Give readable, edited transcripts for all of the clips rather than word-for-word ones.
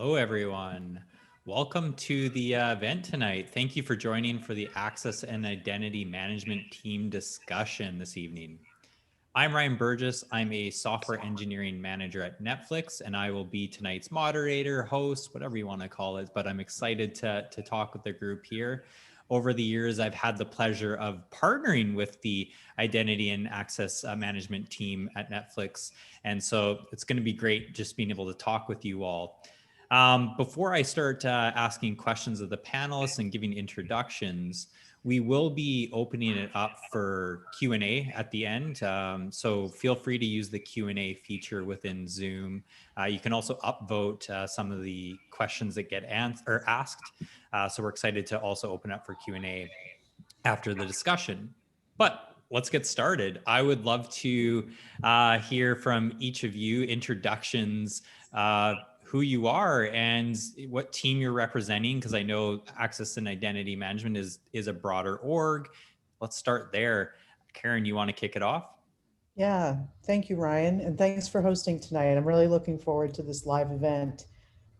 Hello, everyone. Welcome to the event tonight. Thank you for joining for the Access and Identity Management Team discussion this evening. I'm Ryan Burgess. I'm a software engineering manager at Netflix, and I will be tonight's moderator, host, whatever you want to call it. But I'm excited to talk with the group here. Over the years, I've had the pleasure of partnering with the identity and access management team at Netflix. And so it's going to be great just being able to talk with you all. Before I start asking questions of the panelists and giving introductions, we will be opening it up for Q&A at the end. So feel free to use the Q&A feature within Zoom. You can also upvote some of the questions that get asked. So we're excited to also open up for Q&A after the discussion. But let's get started. I would love to hear from each of you introductions, who you are and what team you're representing, because I know access and identity management is a broader org. Let's start there. Karen, you want to kick it off? Yeah, thank you, Ryan, and thanks for hosting tonight. I'm really looking forward to this live event.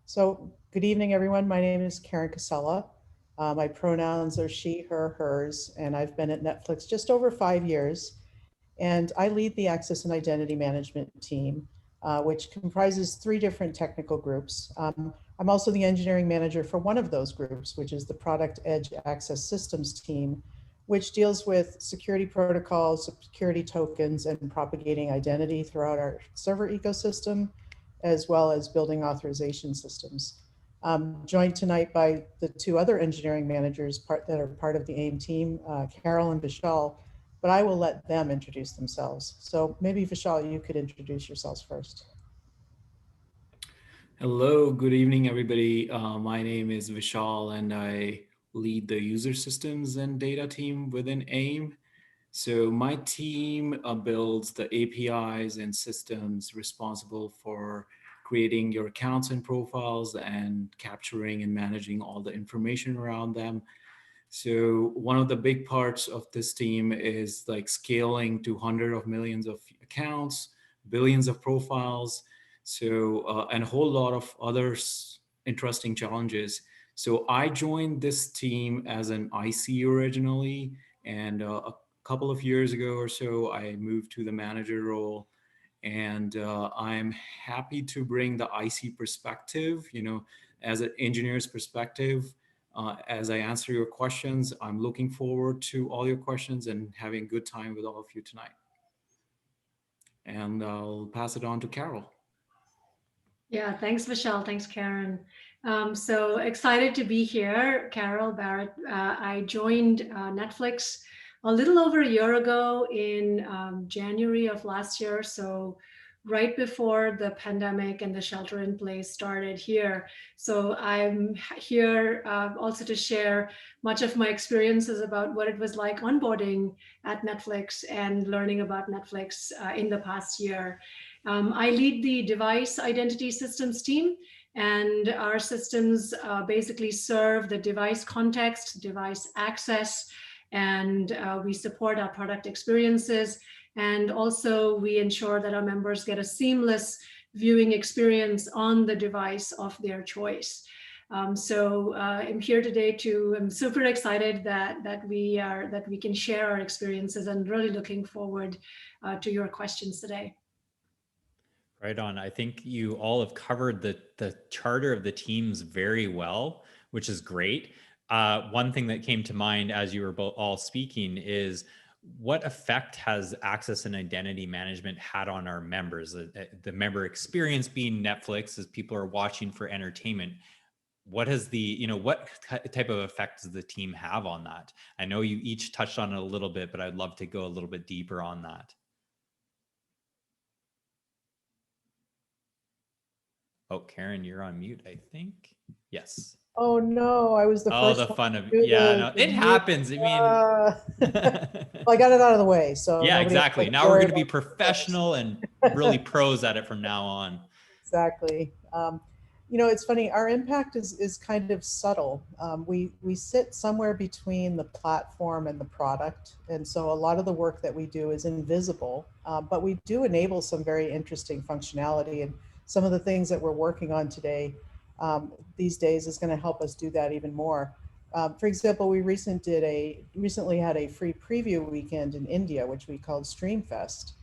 So, good evening, everyone. My name is Karen Casella. My pronouns are she, her, hers, and I've been at Netflix just over 5 years. And I lead the Access and Identity Management team, which comprises three different technical groups. I'm also the engineering manager for one of those groups, which is the Product Edge Access Systems team, which deals with security protocols, security tokens, and propagating identity throughout our server ecosystem, as well as building authorization systems. Joined tonight by the two other engineering managers that are part of the AIM team, Carol and Vishal, but I will let them introduce themselves. So maybe Vishal, you could introduce yourselves first. Hello, good evening, everybody. My name is Vishal, and I lead the user systems and data team within AIM. So my team builds the APIs and systems responsible for creating your accounts and profiles and capturing and managing all the information around them. So one of the big parts of this team is like scaling to hundreds of millions of accounts, billions of profiles, and a whole lot of other interesting challenges. So I joined this team as an IC originally, and a couple of years ago or so, I moved to the manager role. And I'm happy to bring the IC perspective, as an engineer's perspective. As I answer your questions, I'm looking forward to all your questions and having a good time with all of you tonight. And I'll pass it on to Carol. Yeah, thanks, Vishal. Thanks, Karen. So excited to be here. Carol Barrett. I joined Netflix a little over a year ago in January of last year. So right before the pandemic and the shelter in place started here. So I'm here also to share much of my experiences about what it was like onboarding at Netflix and learning about Netflix in the past year. I lead the device identity systems team, and our systems basically serve the device context, device access, and we support our product experiences. And also we ensure that our members get a seamless viewing experience on the device of their choice. So I'm here today I'm super excited that we can share our experiences, and really looking forward to your questions today. Right on. I think you all have covered the charter of the teams very well, which is great. One thing that came to mind as you were all speaking is, what effect has access and identity management had on our members? The member experience being Netflix, as people are watching for entertainment. What has what type of effect does the team have on that? I know you each touched on it a little bit, but I'd love to go a little bit deeper on that. Oh, Karen, you're on mute, I think. Yes. Oh no, I was the first. Oh, the fun of no, it happens. I mean, well, I got it out of the way, so yeah, exactly. Now we're going to be professional and really pros at it from now on. Exactly. It's funny. Our impact is kind of subtle. We sit somewhere between the platform and the product, and so a lot of the work that we do is invisible, but we do enable some very interesting functionality. And some of the things that we're working on today these days is going to help us do that even more. For example, we recently had a free preview weekend in India, which we called Streamfest.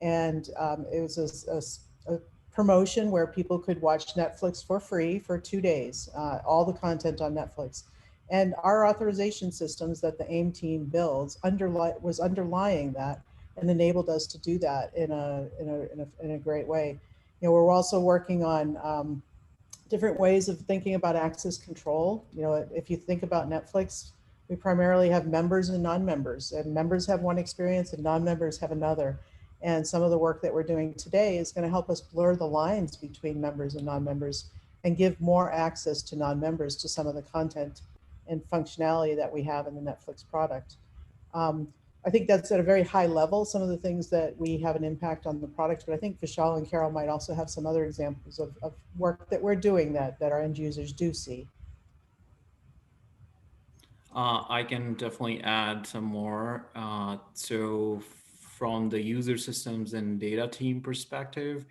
And it was a promotion where people could watch Netflix for free for 2 days, all the content on Netflix. And our authorization systems that the AIM team builds was underlying that and enabled us to do that in a great way. You know, we're also working on different ways of thinking about access control. You know, if you think about Netflix, we primarily have members and non-members, and members have one experience and non-members have another. And some of the work that we're doing today is going to help us blur the lines between members and non-members and give more access to non-members to some of the content and functionality that we have in the Netflix product. Um, I think that's at a very high level, some of the things that we have an impact on the product, but I think Vishal and Carol might also have some other examples of work that we're doing that our end users do see. I can definitely add some more. So from the user systems and data team perspective,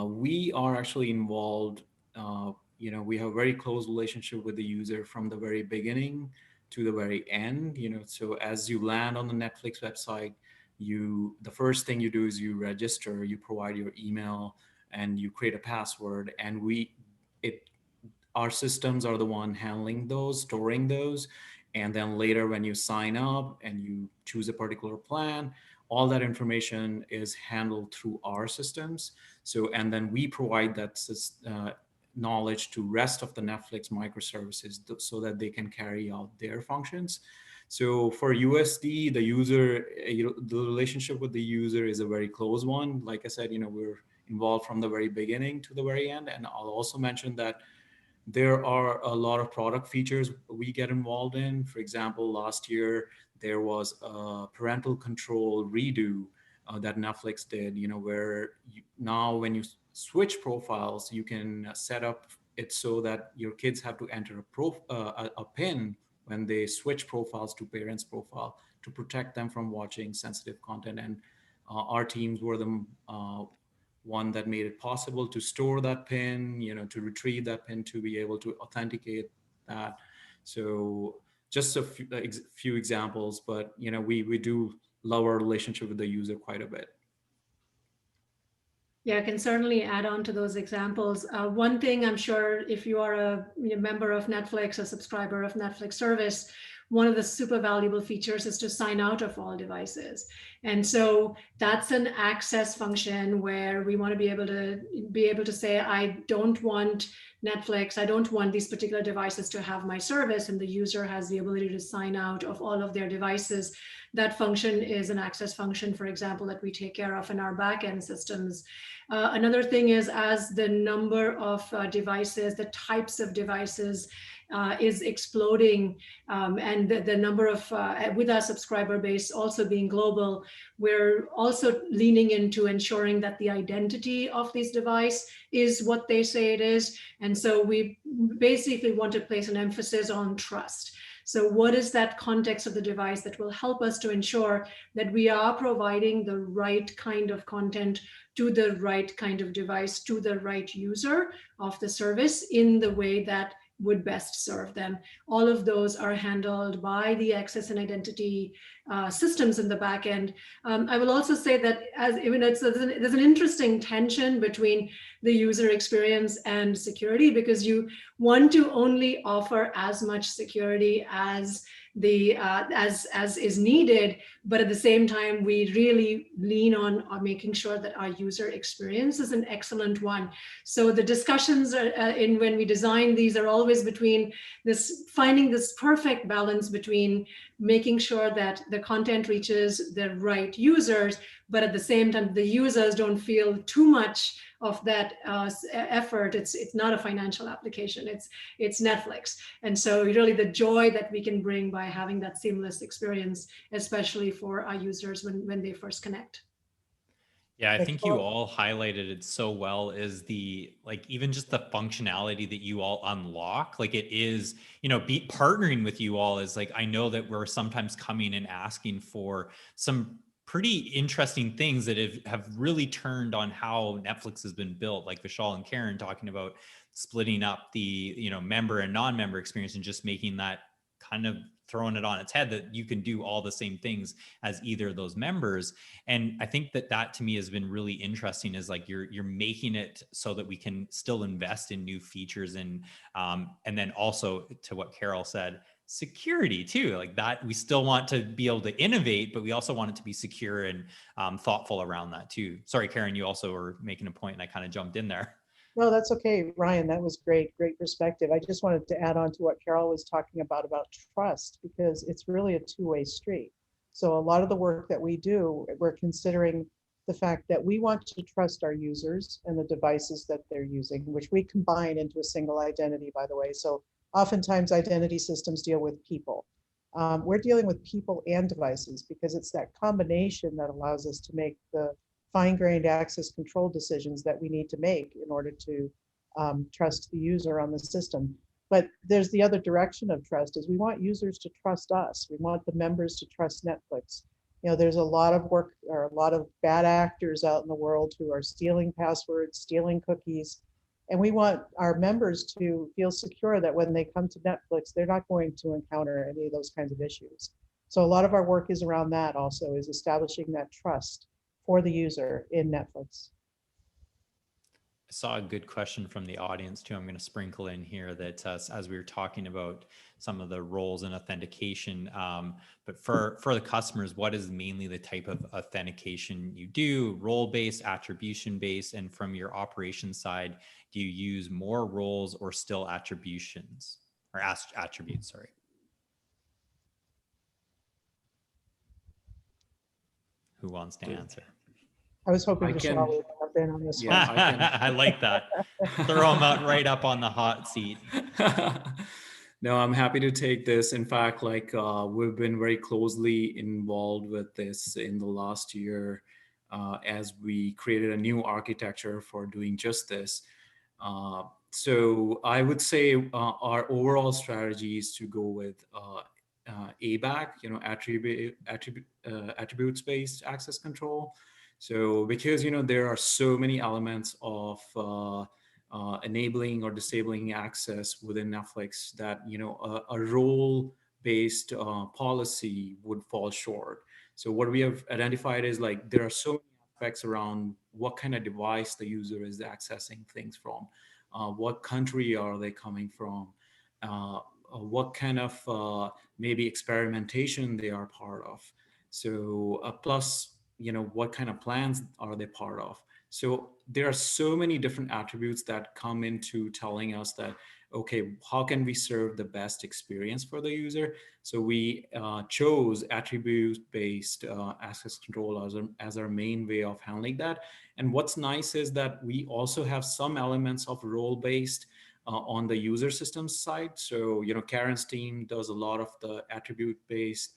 we are actually involved. We have a very close relationship with the user from the very beginning to the very end. So as you land on the Netflix website, the first thing you do is you register, you provide your email, and you create a password, and our systems are the one handling those, storing those. And then later when you sign up and you choose a particular plan, all that information is handled through our systems. So, and then we provide that knowledge to rest of the Netflix microservices so that they can carry out their functions. So for USD, the relationship with the user is a very close one. Like I said, we're involved from the very beginning to the very end. And I'll also mention that there are a lot of product features we get involved in. For example, last year, there was a parental control redo that Netflix did, where now when you switch profiles, you can set up it so that your kids have to enter a PIN when they switch profiles to parents' profile to protect them from watching sensitive content. And our teams were the one that made it possible to store that PIN, to retrieve that PIN, to be able to authenticate that. So just a few examples, but we do love our relationship with the user quite a bit. Yeah, I can certainly add on to those examples. One thing I'm sure, if you are a member of Netflix, a subscriber of Netflix service, one of the super valuable features is to sign out of all devices. And so that's an access function where we want to be able to say, I don't want Netflix, I don't want these particular devices to have my service, and the user has the ability to sign out of all of their devices. That function is an access function, for example, that we take care of in our backend systems. Another thing is, as the number of devices, the types of devices is exploding, and the number of, with our subscriber base also being global, we're also leaning into ensuring that the identity of this device is what they say it is. And so we basically want to place an emphasis on trust. So what is that context of the device that will help us to ensure that we are providing the right kind of content to the right kind of device, to the right user of the service in the way that would best serve them. All of those are handled by the access and identity systems in the back end. I will also say that there's an interesting tension between the user experience and security, because you want to only offer as much security as is needed, but at the same time, we really lean on making sure that our user experience is an excellent one. So the discussions when we design these are always between finding this perfect balance between making sure that the content reaches the right users, but at the same time, the users don't feel too much of that effort. It's not a financial application, it's Netflix. And so really the joy that we can bring by having that seamless experience, especially for our users when they first connect. Yeah, I think you all highlighted it so well, is even just the functionality that you all unlock. Like, it is, partnering with you all is like, I know that we're sometimes coming and asking for some pretty interesting things that have really turned on how Netflix has been built, like Vishal and Karen talking about splitting up the, member and non-member experience and just making that kind of throwing it on its head that you can do all the same things as either of those members. And I think that to me has been really interesting, is like you're making it so that we can still invest in new features and then also, to what Carol said, security too, like that we still want to be able to innovate, but we also want it to be secure and thoughtful around that too. Sorry, Karen, you also were making a point and I kind of jumped in there. No, that's okay, Ryan. That was great perspective. I just wanted to add on to what Carol was talking about trust, because it's really a two-way street. So a lot of the work that we do, we're considering the fact that we want to trust our users and the devices that they're using, which we combine into a single identity, by the way. So oftentimes identity systems deal with people. We're dealing with people and devices, because it's that combination that allows us to make the fine-grained access control decisions that we need to make in order to trust the user on the system. But there's the other direction of trust, is we want users to trust us. We want the members to trust Netflix. There's a lot of work, or a lot of bad actors out in the world who are stealing passwords, stealing cookies. And we want our members to feel secure that when they come to Netflix, they're not going to encounter any of those kinds of issues. So a lot of our work is around that also, is establishing that trust for the user in Netflix. I saw a good question from the audience too. I'm going to sprinkle in here that as we were talking about some of the roles in authentication, but for the customers, what is mainly the type of authentication you do? Role-based, attribution-based, and from your operations side, do you use more roles or still attributions or attributes? Sorry. Who wants to answer? I was hoping I Vishal can- would jump in on this one. Yeah, I can. I like that. Throw them out right up on the hot seat. No, I'm happy to take this. In fact, we've been very closely involved with this in the last year as we created a new architecture for doing just this. So I would say our overall strategy is to go with ABAC, attributes-based access control. So because there are so many elements of enabling or disabling access within Netflix that a role-based policy would fall short. So what we have identified is there are so many aspects around what kind of device the user is accessing things from, what country are they coming from, what kind of maybe experimentation they are part of. So plus what kind of plans are they part of. So there are so many different attributes that come into telling us that, okay, how can we serve the best experience for the user? So we chose attribute-based access control as our main way of handling that. And what's nice is that we also have some elements of role-based on the user systems side. So, Karen's team does a lot of the attribute-based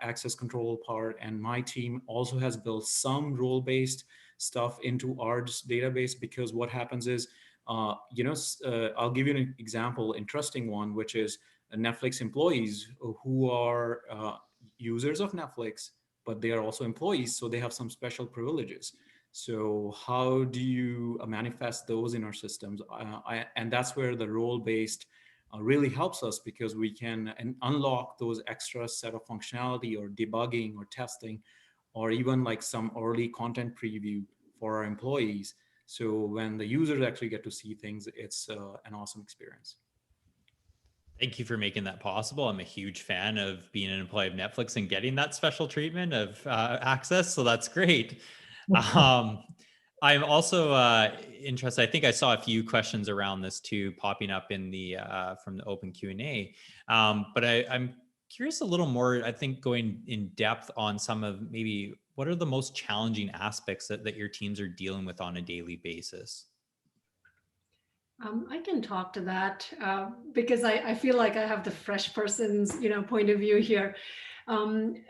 access control part, and my team also has built some role-based stuff into our database, because what happens is, I'll give you an example, interesting one, which is Netflix employees who are users of Netflix, but they are also employees, so they have some special privileges. So how do you manifest those in our systems? And that's where the role-based really helps us, because we can unlock those extra set of functionality or debugging or testing, or even some early content preview for our employees. So when the users actually get to see things, it's an awesome experience. Thank you for making that possible. I'm a huge fan of being an employee of Netflix and getting that special treatment of access. So that's great. I'm also interested. I think I saw a few questions around this too popping up in the from the open Q&A. But I'm curious a little more, I think, going in depth on some of maybe what are the most challenging aspects that your teams are dealing with on a daily basis? I can talk to that because I feel like I have the fresh person's point of view here. One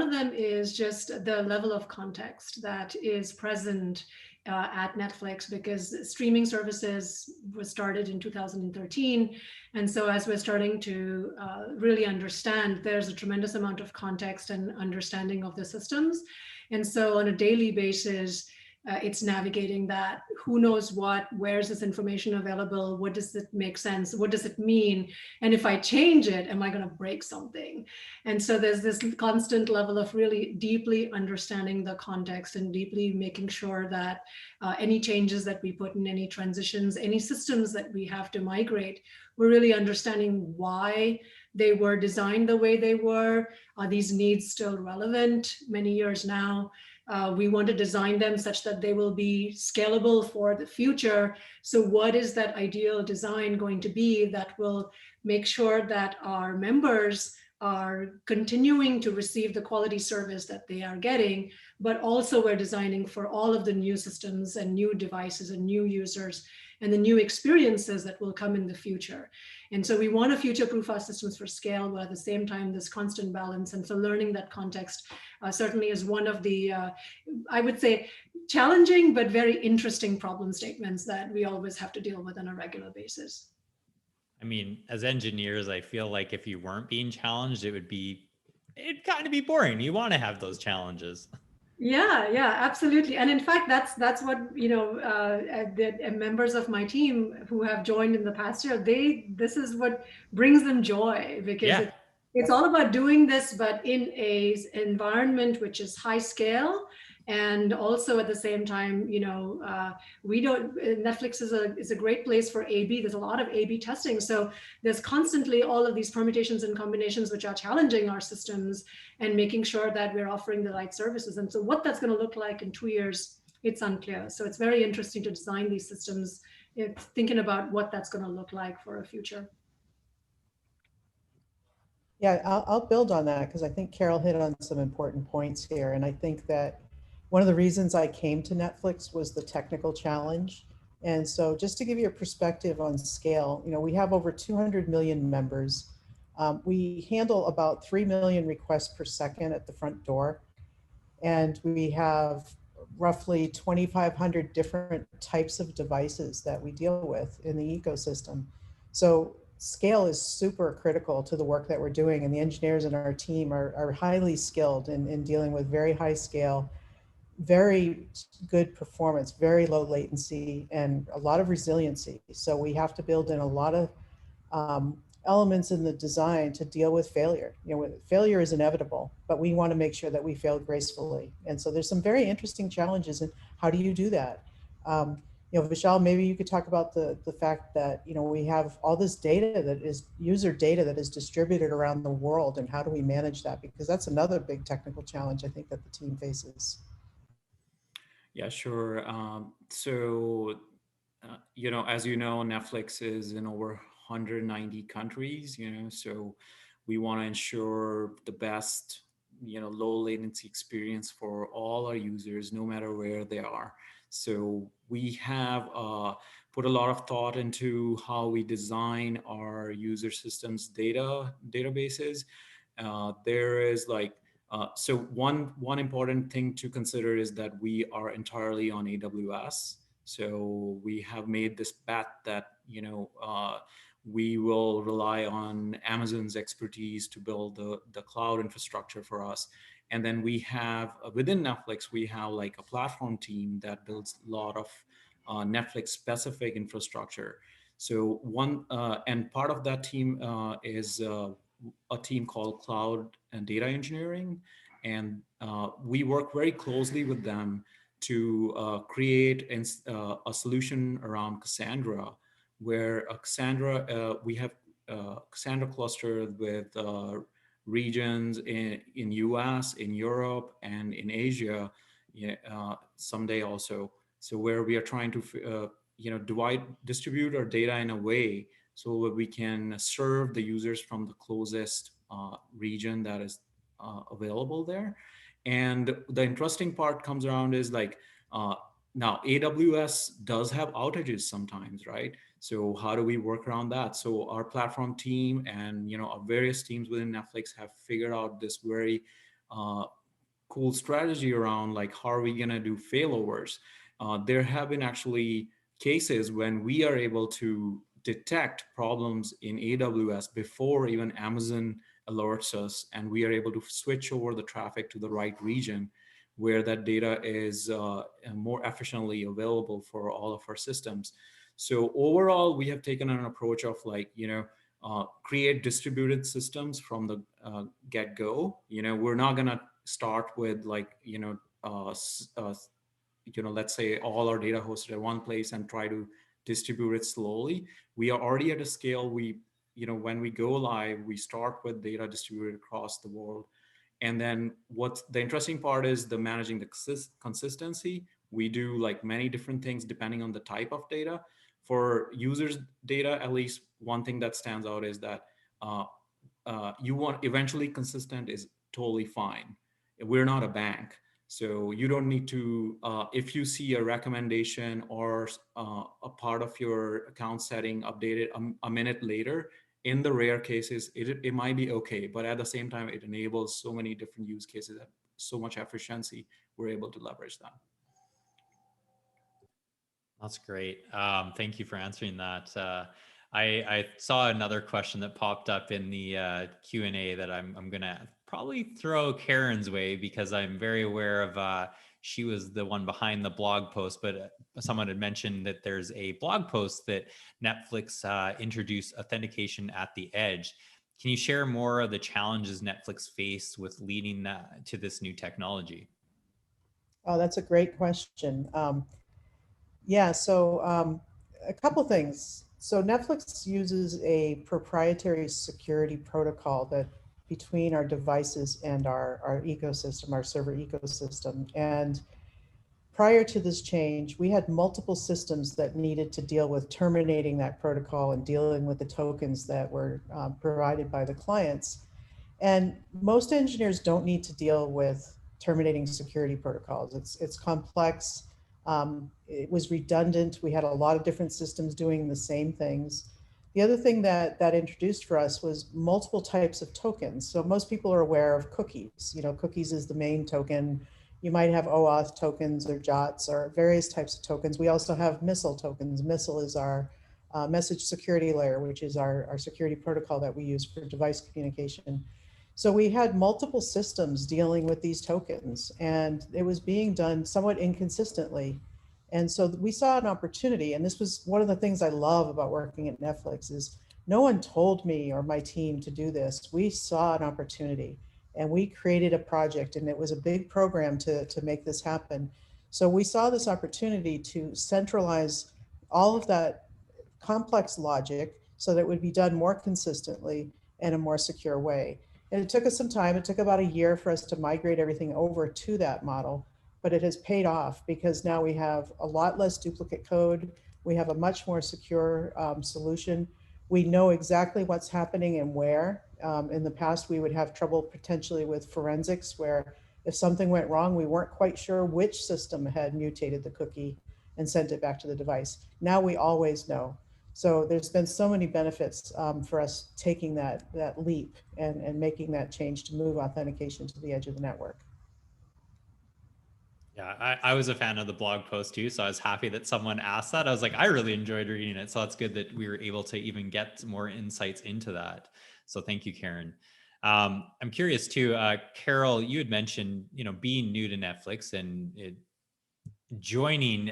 of them is just the level of context that is present at Netflix, because streaming services was started in 2013. And so as we're starting to really understand, there's a tremendous amount of context and understanding of the systems. And so on a daily basis, it's navigating that. Who knows what? Where's this information available? What does it make sense? What does it mean? And if I change it, am I going to break something? And so there's this constant level of really deeply understanding the context and deeply making sure that any changes that we put in, any transitions, any systems that we have to migrate, we're really understanding why they were designed the way they were. Are these needs still relevant many years now? We want to design them such that they will be scalable for the future. So what is that ideal design going to be that will make sure that our members are continuing to receive the quality service that they are getting, but also we're designing for all of the new systems and new devices and new users and the new experiences that will come in the future. And so we want to future-proof our systems for scale, but at the same time, this constant balance. And so learning that context certainly is one of the, I would say, challenging but very interesting problem statements that we always have to deal with on a regular basis. I mean, as engineers, I feel like if you weren't being challenged, it'd kind of be boring. You want to have those challenges. Yeah, absolutely. And in fact, that's what, the members of my team who have joined in the past year, this is what brings them joy, because it's all about doing this, but in a environment which is high scale. And also at the same time, Netflix is a great place for A/B. There's a lot of A/B testing. So there's constantly all of these permutations and combinations which are challenging our systems and making sure that we're offering the right services. And so what that's going to look like in 2 years, it's unclear. So it's very interesting to design these systems, thinking about what that's going to look like for a future. Yeah, I'll build on that because I think Carol hit on some important points here. And I think that one of the reasons I came to Netflix was the technical challenge. And so just to give you a perspective on scale, we have over 200 million members. We handle about 3 million requests per second at the front door. And we have roughly 2,500 different types of devices that we deal with in the ecosystem. So scale is super critical to the work that we're doing, and the engineers in our team are highly skilled in dealing with very high scale, very good performance, very low latency, and a lot of resiliency. So we have to build in a lot of elements in the design to deal with failure. Failure is inevitable, but we want to make sure that we fail gracefully. And so there's some very interesting challenges in how do you do that? Vishal, maybe you could talk about the fact that, we have all this data that is user data that is distributed around the world, and how do we manage that? Because that's another big technical challenge I think that the team faces. Yeah, sure. As you know, Netflix is in over 190 countries, so we want to ensure the best, low latency experience for all our users, no matter where they are. So we have put a lot of thought into how we design our user systems databases. There is so one important thing to consider is that we are entirely on AWS. So we have made this bet that we will rely on Amazon's expertise to build the cloud infrastructure for us. And then we have within Netflix, we have like a platform team that builds a lot of Netflix specific infrastructure. So and part of that team is a team called Cloud and Data Engineering. And we work very closely with them to create a solution around Cassandra, where we have Cassandra clustered with regions in US, in Europe, and in Asia, someday also. So where we are trying to distribute our data in a way so that we can serve the users from the closest region that is available there. And the interesting part comes around is now AWS does have outages sometimes, right? So how do we work around that? So our platform team and our various teams within Netflix have figured out this very cool strategy around how are we gonna do failovers. there have been actually cases when we are able to detect problems in AWS before even Amazon alerts us, and we are able to switch over the traffic to the right region where that data is more efficiently available for all of our systems. So overall, we have taken an approach of like, create distributed systems from the get-go. We're not gonna start with like, let's say all our data hosted at one place and try to distribute it slowly. We are already at a scale when we go live, we start with data distributed across the world. And then what's the interesting part is the managing the consistency. We do like many different things depending on the type of data. For users data, at least one thing that stands out is that you want eventually consistent is totally fine. We're not a bank. So you don't need to, if you see a recommendation or a part of your account setting updated a minute later, in the rare cases, it might be okay. But at the same time, it enables so many different use cases and so much efficiency, we're able to leverage them. That's great. Thank you for answering that. I saw another question that popped up in the Q&A that I'm going to probably throw Karen's way because I'm very aware of she was the one behind the blog post, but someone had mentioned that there's a blog post that Netflix introduced authentication at the edge. Can you share more of the challenges Netflix faced with leading to this new technology? Oh, that's a great question. Yeah, so a couple things. So Netflix uses a proprietary security protocol that between our devices and our ecosystem, our server ecosystem. And prior to this change, we had multiple systems that needed to deal with terminating that protocol and dealing with the tokens that were provided by the clients. And most engineers don't need to deal with terminating security protocols. It's complex. It was redundant. We had a lot of different systems doing the same things. The other thing that introduced for us was multiple types of tokens. So most people are aware of cookies. Cookies is the main token. You might have OAuth tokens or JOTs or various types of tokens. We also have missile tokens. Missile is our message security layer, which is our security protocol that we use for device communication. So we had multiple systems dealing with these tokens, and it was being done somewhat inconsistently. And so we saw an opportunity, and this was one of the things I love about working at Netflix is no one told me or my team to do this. We saw an opportunity, and we created a project, and it was a big program to make this happen. So we saw this opportunity to centralize all of that complex logic so that it would be done more consistently in a more secure way. And it took us some time. It took about a year for us to migrate everything over to that model, but it has paid off because now we have a lot less duplicate code. We have a much more secure solution. We know exactly what's happening and where. In the past, we would have trouble potentially with forensics where if something went wrong, we weren't quite sure which system had mutated the cookie and sent it back to the device. Now we always know. So there's been so many benefits for us taking that leap and making that change to move authentication to the edge of the network. Yeah, I was a fan of the blog post too, so I was happy that someone asked that. I was like, I really enjoyed reading it, so it's good that we were able to even get more insights into that. So thank you, Karen. I'm curious too, Carol, you had mentioned, being new to Netflix and joining,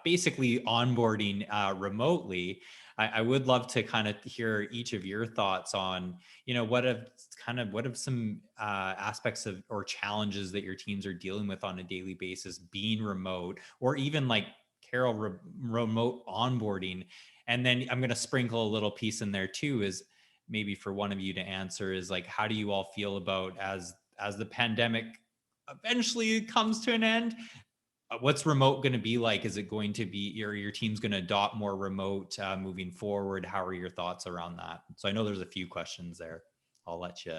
basically onboarding remotely. I would love to kind of hear each of your thoughts on, what have some aspects of or challenges that your teams are dealing with on a daily basis, being remote, or even like Carol, remote onboarding. And then I'm going to sprinkle a little piece in there too, is maybe for one of you to answer is like, how do you all feel about as the pandemic eventually comes to an end? What's remote going to be like? Is it going to be your team's going to adopt more remote moving forward? How are your thoughts around that? So I know there's a few questions there. I'll let you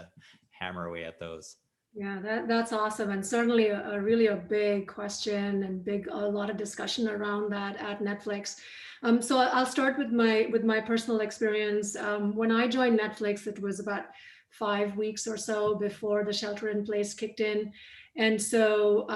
hammer away at those. Yeah, that's awesome, and certainly a really a big question and a lot of discussion around that at Netflix. So I'll start with my personal experience. When I joined Netflix, it was about 5 weeks or so before the shelter in place kicked in. And so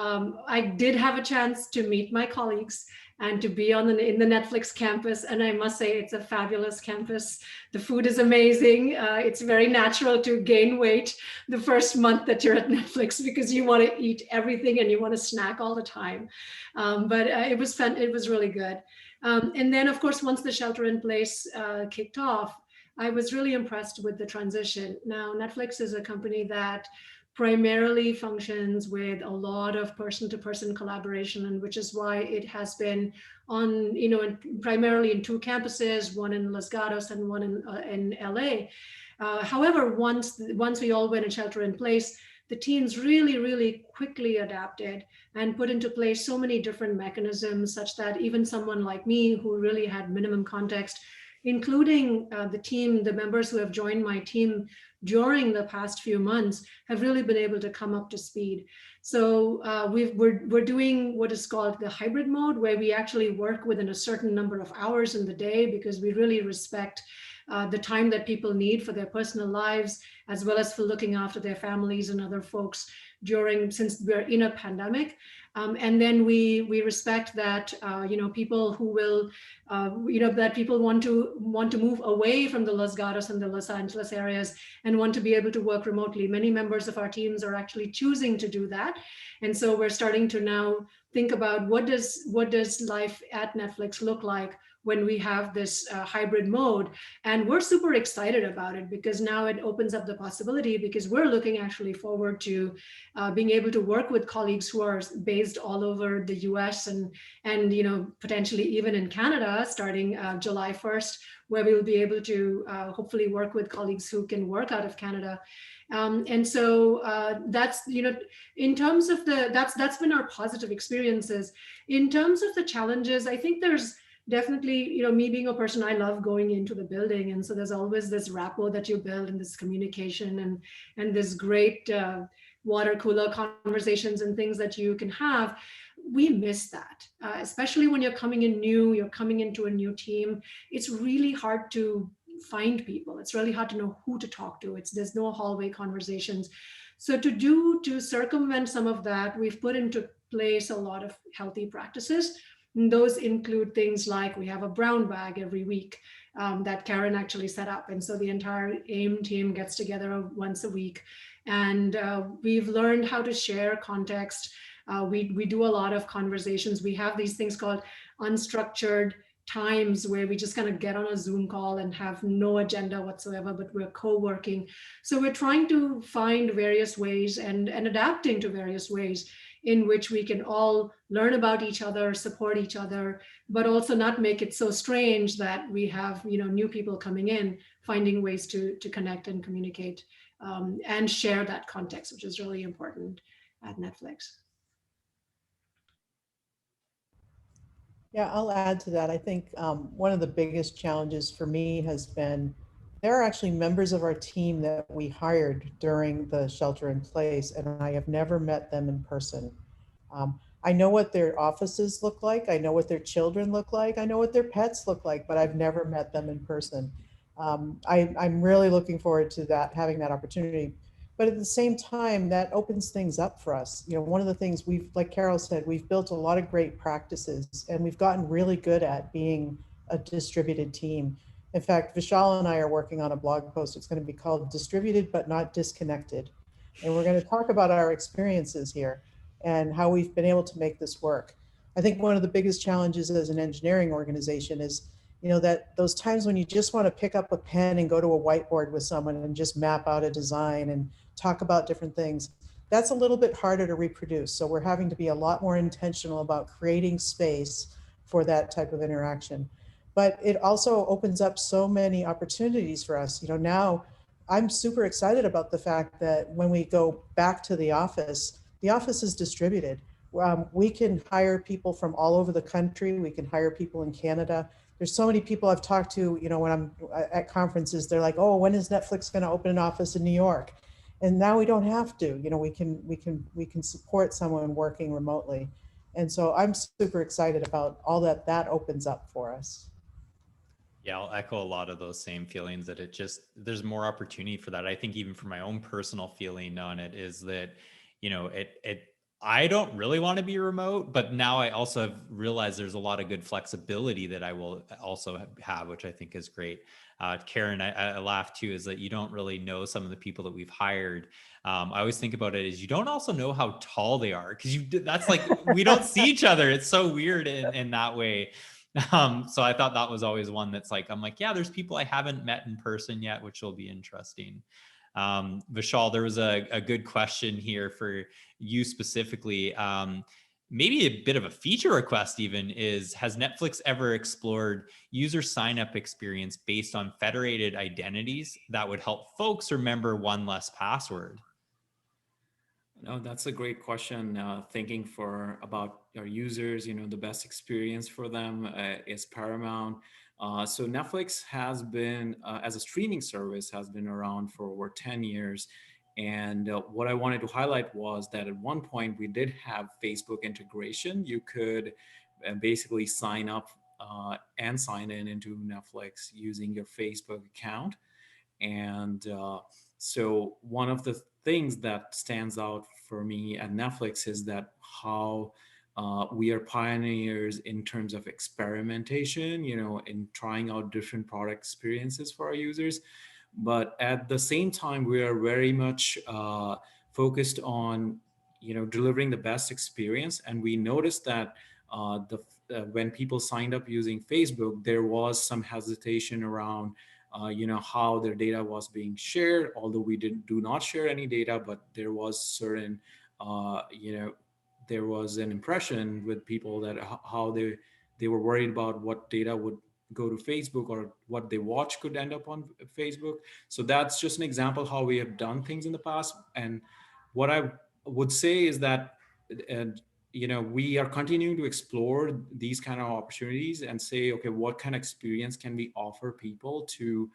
I did have a chance to meet my colleagues and to be in the Netflix campus. And I must say, it's a fabulous campus. The food is amazing. It's very natural to gain weight the first month that you're at Netflix because you want to eat everything and you want to snack all the time. But it was fun. It was really good. And then, of course, once the shelter in place kicked off, I was really impressed with the transition. Now, Netflix is a company that primarily functions with a lot of person-to-person collaboration, and which is why it has been on, primarily in 2 campuses, one in Los Gatos and one in LA. However, once we all went in shelter in place, the teams really quickly adapted and put into place so many different mechanisms such that even someone like me who really had minimum context, including the members who have joined my team during the past few months, have really been able to come up to speed. So we're doing what is called the hybrid mode, where we actually work within a certain number of hours in the day because we really respect the time that people need for their personal lives, as well as for looking after their families and other folks since we're in a pandemic. And then we respect that people who will that people want to move away from the Los Gatos and the Los Angeles areas and want to be able to work remotely. Many members of our teams are actually choosing to do that, and so we're starting to now think about what does life at Netflix look like when we have this hybrid mode. And we're super excited about it because now it opens up the possibility, because we're looking actually forward to being able to work with colleagues who are based all over the US and potentially even in Canada starting July 1st, where we will be able to hopefully work with colleagues who can work out of Canada. And so that's, in terms of that's been our positive experiences. In terms of the challenges, I think there's definitely, me being a person, I love going into the building. And so there's always this rapport that you build and this communication and this great water cooler conversations and things that you can have. We miss that, especially when you're coming into a new team. It's really hard to find people. It's really hard to know who to talk to. There's no hallway conversations. So to circumvent some of that, we've put into place a lot of healthy practices. And those include things like we have a brown bag every week that Karen actually set up. And so the entire AIM team gets together once a week. And we've learned how to share context. We do a lot of conversations. We have these things called unstructured times where we just kind of get on a Zoom call and have no agenda whatsoever, but we're co-working. So we're trying to find various ways and adapting to various ways in which we can all learn about each other, support each other, but also not make it so strange that we have new people coming in, finding ways to connect and communicate and share that context, which is really important at Netflix. Yeah, I'll add to that. I think one of the biggest challenges for me has been there are actually members of our team that we hired during the shelter in place, and I have never met them in person. I know what their offices look like. I know what their children look like. I know what their pets look like, but I've never met them in person. I'm really looking forward to having that opportunity. But at the same time, that opens things up for us. One of the things like Carol said, we've built a lot of great practices and we've gotten really good at being a distributed team. In fact, Vishal and I are working on a blog post. It's going to be called Distributed But Not Disconnected. And we're going to talk about our experiences here and how we've been able to make this work. I think one of the biggest challenges as an engineering organization is that those times when you just want to pick up a pen and go to a whiteboard with someone and just map out a design and talk about different things, that's a little bit harder to reproduce. So we're having to be a lot more intentional about creating space for that type of interaction. But it also opens up so many opportunities for us. Now I'm super excited about the fact that when we go back to the office is distributed. We can hire people from all over the country. We can hire people in Canada. There's so many people I've talked to, when I'm at conferences, they're like, oh, when is Netflix going to open an office in New York? And now we don't have to, we can support someone working remotely. And so I'm super excited about all that opens up for us. Yeah, I'll echo a lot of those same feelings that there's more opportunity for that. I think even for my own personal feeling on it is that, I don't really want to be remote, but now I also have realized there's a lot of good flexibility that I will also have, which I think is great. Karen, I laugh too, is that you don't really know some of the people that we've hired. I always think about it as you don't also know how tall they are because that's like, we don't see each other. It's so weird in that way. So I thought that was always one that's like, I'm like, yeah, there's people I haven't met in person yet, which will be interesting. Vishal, there was a good question here for you specifically. Maybe a bit of a feature request even is, has Netflix ever explored user sign-up experience based on federated identities that would help folks remember one less password? No, that's a great question. Thinking for about our users, the best experience for them is paramount. So Netflix has been, as a streaming service, has been around for over 10 years. And what I wanted to highlight was that at one point we did have Facebook integration. You could basically sign up and sign in into Netflix using your Facebook account. And so one of the things that stands out for me at Netflix is that how we are pioneers in terms of experimentation, in trying out different product experiences for our users. But at the same time, we are very much focused on, delivering the best experience. And we noticed that when people signed up using Facebook, there was some hesitation around how their data was being shared, although we do not share any data, but there was certain uh, you know there was an impression with people that how they were worried about what data would go to Facebook, or what they watch could end up on Facebook. So that's just an example how we have done things in the past. And what I would say is that and we are continuing to explore these kind of opportunities and say, okay, what kind of experience can we offer people to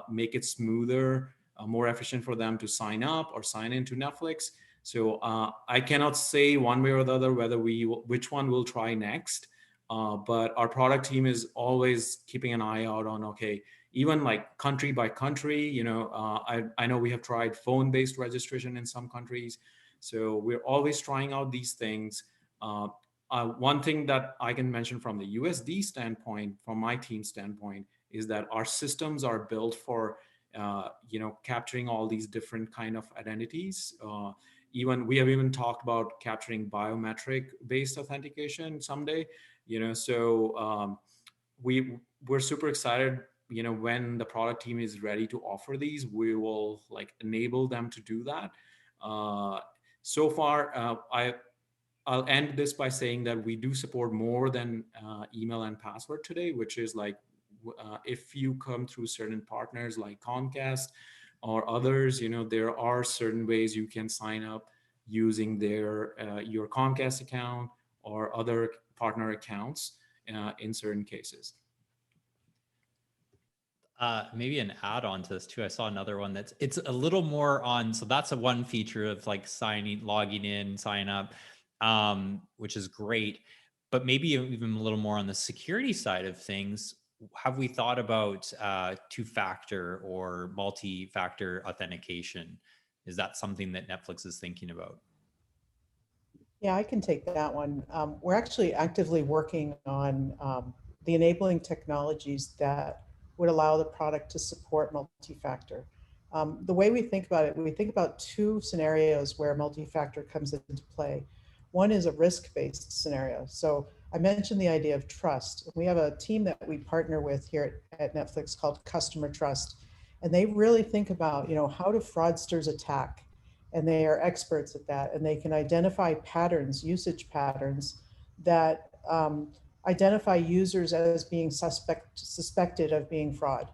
make it smoother, more efficient for them to sign up or sign into Netflix. So I cannot say one way or the other which one we'll try next. But our product team is always keeping an eye out on, okay, even like country by country. I know we have tried phone-based registration in some countries. So we're always trying out these things. One thing that I can mention from the USD standpoint, from my team standpoint, is that our systems are built for capturing all these different kind of identities. Even we have even talked about capturing biometric based authentication someday. So we're super excited. When the product team is ready to offer these, we will like enable them to do that. So far, I'll end this by saying that we do support more than email and password today, which is like if you come through certain partners like Comcast or others, there are certain ways you can sign up using your Comcast account or other partner accounts in certain cases. Maybe an add-on to this too. I saw another one it's a little more on. So that's a one feature of like logging in, sign up, which is great. But maybe even a little more on the security side of things. Have we thought about two-factor or multi-factor authentication? Is that something that Netflix is thinking about? Yeah, I can take that one. We're actually actively working on the enabling technologies that would allow the product to support multi-factor. The way we think about it, we think about two scenarios where multi-factor comes into play. One is a risk-based scenario. So I mentioned the idea of trust. We have a team that we partner with here at Netflix called Customer Trust, and they really think about, how do fraudsters attack? And they are experts at that, and they can identify patterns, usage patterns that identify users as being suspected of being fraud.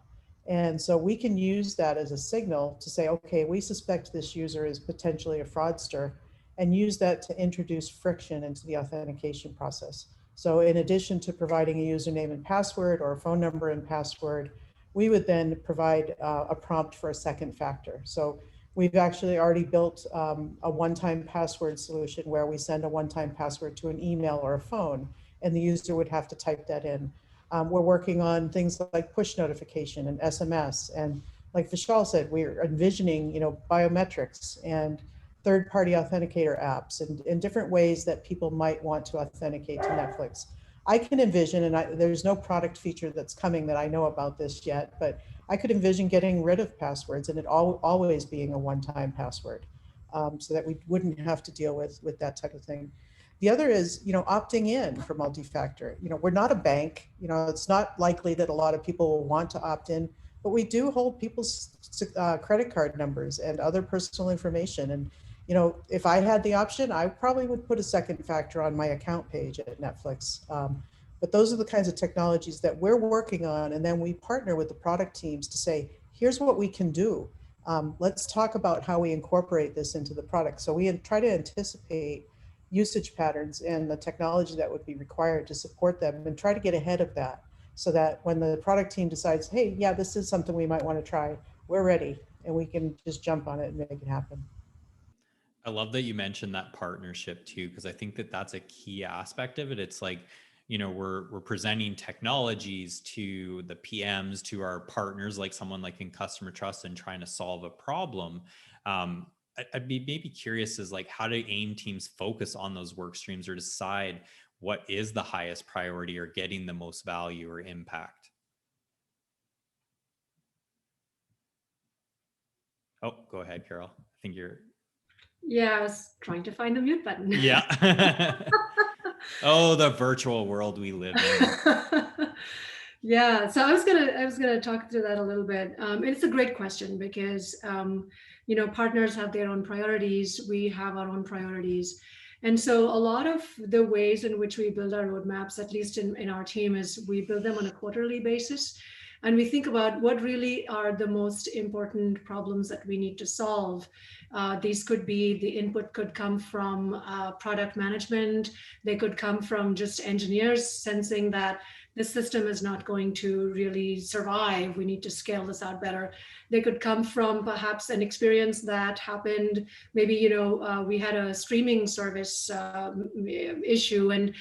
And so we can use that as a signal to say, okay, we suspect this user is potentially a fraudster, and use that to introduce friction into the authentication process. So in addition to providing a username and password or a phone number and password, we would then provide a prompt for a second factor. So we've actually already built a one-time password solution where we send a one-time password to an email or a phone, and the user would have to type that in. We're working on things like push notification and SMS. And like Vishal said, we're envisioning, biometrics and third-party authenticator apps and different ways that people might want to authenticate to Netflix. I can envision, and there's no product feature that's coming that I know about this yet, but I could envision getting rid of passwords and it always being a one-time password, so that we wouldn't have to deal with that type of thing. The other is, opting in for multi-factor. We're not a bank. It's not likely that a lot of people will want to opt in, but we do hold people's credit card numbers and other personal information. And, if I had the option, I probably would put a second factor on my account page at Netflix. But those are the kinds of technologies that we're working on. And then we partner with the product teams to say, here's what we can do. Let's talk about how we incorporate this into the product. So we try to anticipate usage patterns and the technology that would be required to support them and try to get ahead of that so that when the product team decides, hey, yeah, this is something we might want to try, we're ready and we can just jump on it and make it happen. I love that you mentioned that partnership too, because I think that that's a key aspect of it. It's like, we're presenting technologies to the PMs, to our partners, like someone like in customer trust and trying to solve a problem. I'd be maybe curious is like, how do AIM teams focus on those work streams or decide what is the highest priority or getting the most value or impact? Oh, go ahead, Carol. I think you're. Yeah, I was trying to find the mute button. Yeah. Oh, the virtual world we live in. Yeah, so I was gonna talk to that a little bit. It's a great question because partners have their own priorities. We have our own priorities. And so a lot of the ways in which we build our roadmaps, at least in our team, is we build them on a quarterly basis. And we think about what really are the most important problems that we need to solve. These could be, the input could come from product management. They could come from just engineers sensing that this system is not going to really survive. We need to scale this out better. They could come from perhaps an experience that happened. Maybe, we had a streaming service issue and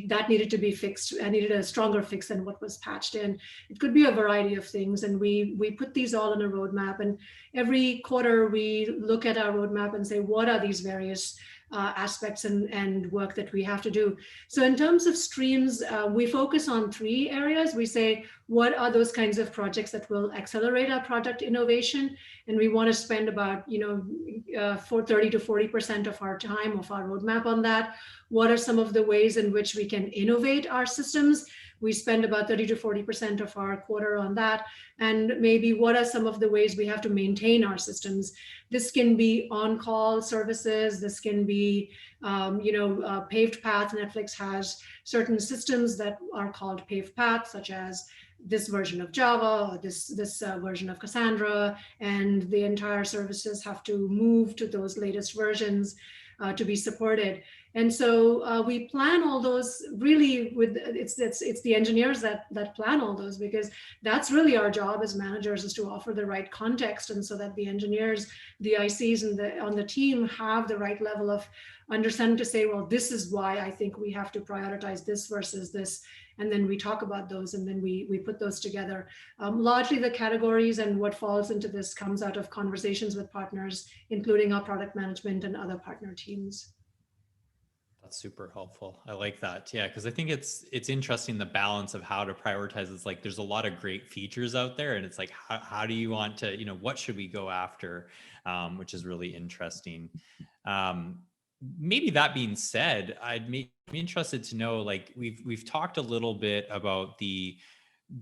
that needed to be fixed. I needed a stronger fix than what was patched in. It could be a variety of things. And we put these all in a roadmap. And every quarter we look at our roadmap and say, what are these various aspects and work that we have to do. So in terms of streams, we focus on 3 areas. We say, what are those kinds of projects that will accelerate our product innovation? And we want to spend about, 30 to 40% of our time, of our roadmap on that. What are some of the ways in which we can innovate our systems? We spend about 30 to 40% of our quarter on that. And maybe what are some of the ways we have to maintain our systems? This can be on-call services. This can be, paved path. Netflix has certain systems that are called paved paths, such as this version of Java or this version of Cassandra, and the entire services have to move to those latest versions to be supported. And so we plan all those really with, it's the engineers that plan all those, because that's really our job as managers, is to offer the right context, and so that the engineers, the ICs and on the team have the right level of understanding to say, well, this is why I think we have to prioritize this versus this. And then we talk about those, and then we put those together. Largely the categories and what falls into this comes out of conversations with partners, including our product management and other partner teams. That's super helpful. I like that. Yeah, because I think it's interesting, the balance of how to prioritize. It's like there's a lot of great features out there, and it's like how do you want to, what should we go after, which is really interesting. Maybe that being said, I'd be interested to know, like we've talked a little bit about the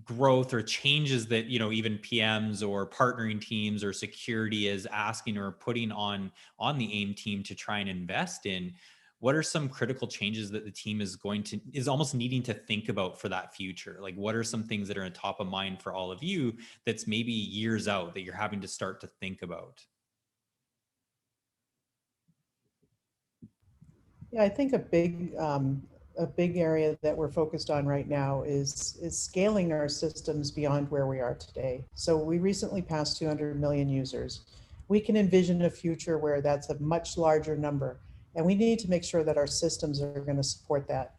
growth or changes that even PMs or partnering teams or security is asking or putting on the AIM team to try and invest in. What are some critical changes that the team is almost needing to think about for that future? Like, what are some things that are on top of mind for all of you that's maybe years out that you're having to start to think about? Yeah, I think a big area that we're focused on right now is scaling our systems beyond where we are today. So we recently passed 200 million users. We can envision a future where that's a much larger number, and we need to make sure that our systems are going to support that.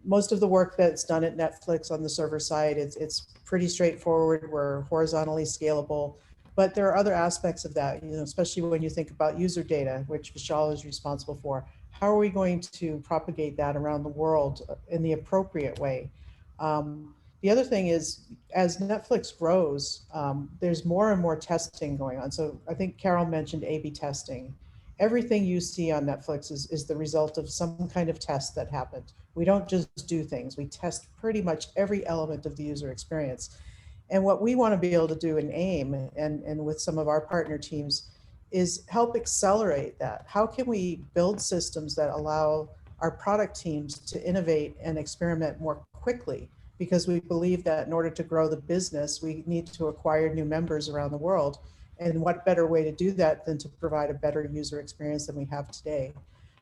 most of the work that's done at Netflix on the server side, it's pretty straightforward. We're horizontally scalable, but there are other aspects of that, especially when you think about user data, which Vishal is responsible for. How are we going to propagate that around the world in the appropriate way? The other thing is, as Netflix grows, there's more and more testing going on. So I think Carol mentioned A/B testing. Everything you see on Netflix is the result of some kind of test that happened. We don't just do things, we test pretty much every element of the user experience. And what we want to be able to do in AIM and with some of our partner teams is help accelerate that. How can we build systems that allow our product teams to innovate and experiment more quickly? Because we believe that in order to grow the business, we need to acquire new members around the world. And what better way to do that than to provide a better user experience than we have today?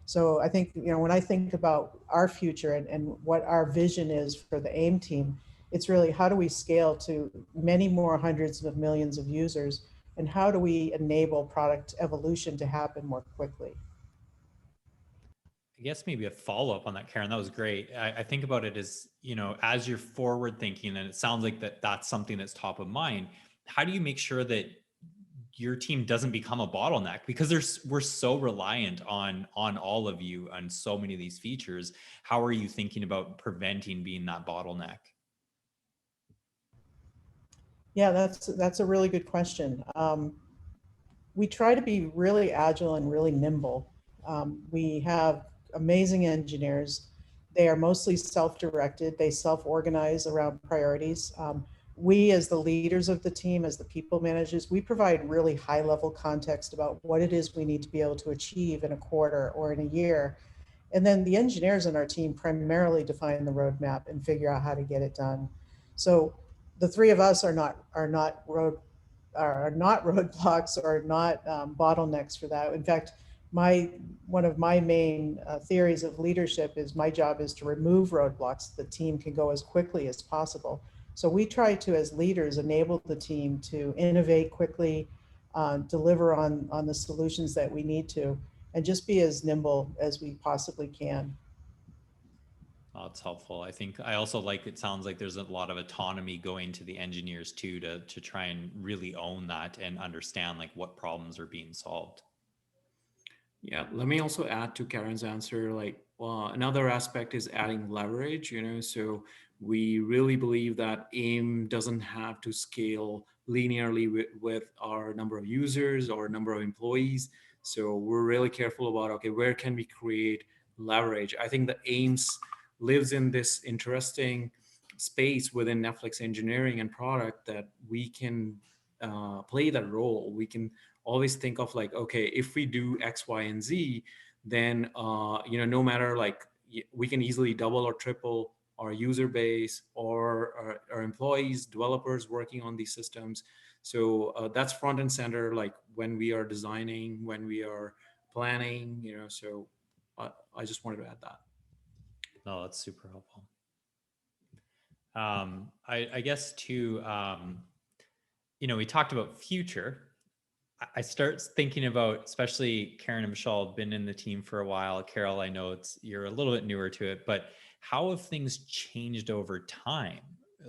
So I think, when I think about our future and what our vision is for the AIM team, it's really how do we scale to many more hundreds of millions of users, and how do we enable product evolution to happen more quickly? I guess maybe a follow-up on that, Karen. That was great. I think about it as, as you're forward thinking, and it sounds like that's something that's top of mind. How do you make sure that your team doesn't become a bottleneck? Because we're so reliant on all of you on so many of these features. How are you thinking about preventing being that bottleneck? Yeah, that's a really good question. We try to be really agile and really nimble. We have amazing engineers. They are mostly self-directed. They self-organize around priorities. We, as the leaders of the team, as the people managers, we provide really high-level context about what it is we need to be able to achieve in a quarter or in a year. And then the engineers in our team primarily define the roadmap and figure out how to get it done. So the three of us are not roadblocks or not bottlenecks for that. In fact, one of my main theories of leadership is my job is to remove roadblocks. The team can go as quickly as possible. So we try to, as leaders, enable the team to innovate quickly, deliver on the solutions that we need to, and just be as nimble as we possibly can. Oh, it's helpful. I think I also it sounds like there's a lot of autonomy going to the engineers too, to try and really own that and understand what problems are being solved. Yeah, let me also add to Karen's answer. Another aspect is adding leverage, so we really believe that AIM doesn't have to scale linearly with our number of users or number of employees. So we're really careful about, okay, where can we create leverage? I think the AIMS lives in this interesting space within Netflix engineering and product that we can play that role. We can always think of okay, if we do X, Y, and Z, then no matter we can easily double or triple our user base or our employees, developers working on these systems. So that's front and center, when we are designing, when we are planning, so I just wanted to add that. No, that's super helpful. I guess too, we talked about future. I start thinking about, especially Karen and Vishal have been in the team for a while. Carol, I know you're a little bit newer to it, but how have things changed over time?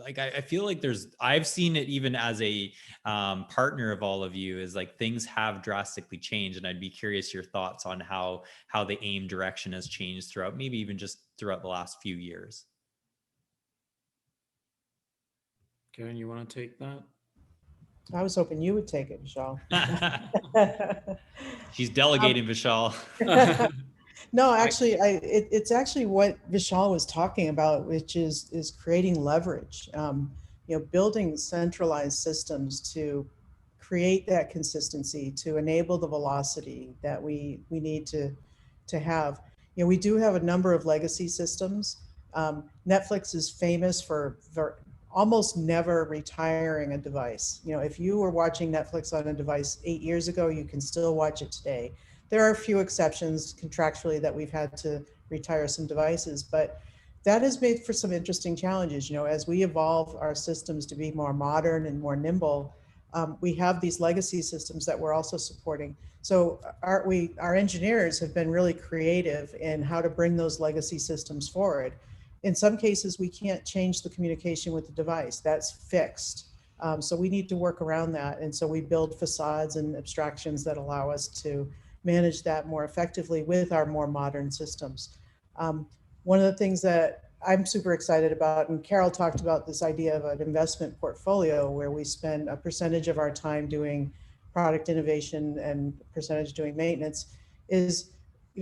I feel like I've seen it even as a partner of all of you, is things have drastically changed. And I'd be curious your thoughts on how the AIM direction has changed throughout, maybe even just throughout the last few years. Karen, you want to take that? I was hoping you would take it, Vishal. She's delegating, Vishal. No, actually, it's actually what Vishal was talking about, which is creating leverage. Building centralized systems to create that consistency, to enable the velocity that we need to have. We do have a number of legacy systems. Netflix is famous for almost never retiring a device. If you were watching Netflix on a device 8 years ago, you can still watch it today. There are a few exceptions contractually that we've had to retire some devices, but that has made for some interesting challenges. As we evolve our systems to be more modern and more nimble, we have these legacy systems that we're also supporting. So our engineers have been really creative in how to bring those legacy systems forward. in some cases, we can't change the communication with the device. That's fixed. So we need to work around that. And so we build facades and abstractions that allow us to manage that more effectively with our more modern systems. One of the things that I'm super excited about, and Carol talked about this idea of an investment portfolio where we spend a percentage of our time doing product innovation and percentage doing maintenance, is,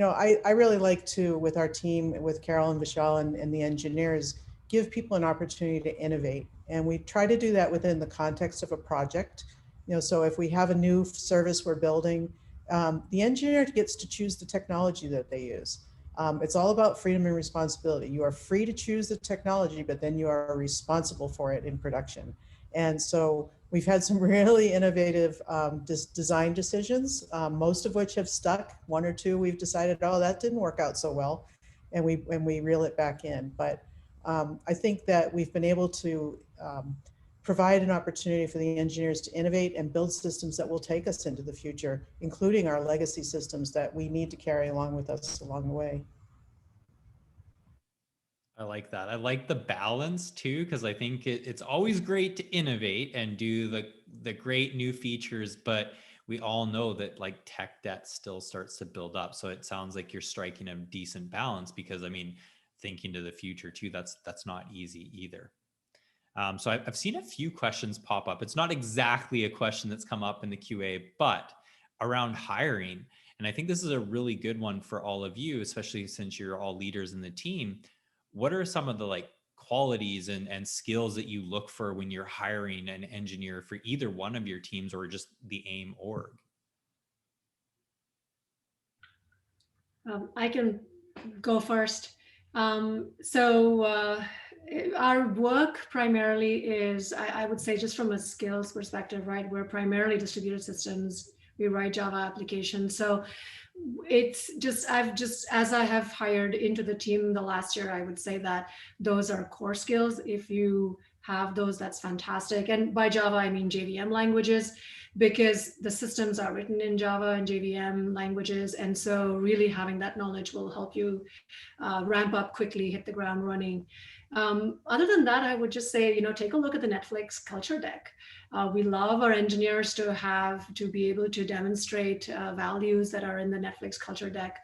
I really like to, with our team, with Carol and Vishal and the engineers, give people an opportunity to innovate. And we try to do that within the context of a project. So if we have a new service we're building, the engineer gets to choose the technology that they use. It's all about freedom and responsibility. You are free to choose the technology, but then you are responsible for it in production. And so we've had some really innovative design decisions, most of which have stuck. One or two we've decided, oh, that didn't work out so well, and we reel it back in. But I think that we've been able to provide an opportunity for the engineers to innovate and build systems that will take us into the future, including our legacy systems that we need to carry along with us along the way. I like that. I like the balance too, because I think it's always great to innovate and do the great new features, but we all know that like tech debt still starts to build up. So it sounds like you're striking a decent balance, because I mean, thinking to the future too, that's not easy either. So I've seen a few questions pop up. It's not exactly a question that's come up in the QA, but around hiring. And I think this is a really good one for all of you, especially since you're all leaders in the team. What are some of the like qualities and skills that you look for when you're hiring an engineer for either one of your teams or just the AIM org? I can go first. Our work primarily is, I would say, just from a skills perspective, right? We're primarily distributed systems. We write Java applications. So it's just, as I have hired into the team the last year, I would say that those are core skills. If you have those, that's fantastic. And by Java, I mean JVM languages, because the systems are written in Java and JVM languages. And so really having that knowledge will help you ramp up quickly, hit the ground running. Other than that, I would just say, take a look at the Netflix culture deck. We love our engineers to be able to demonstrate values that are in the Netflix culture deck,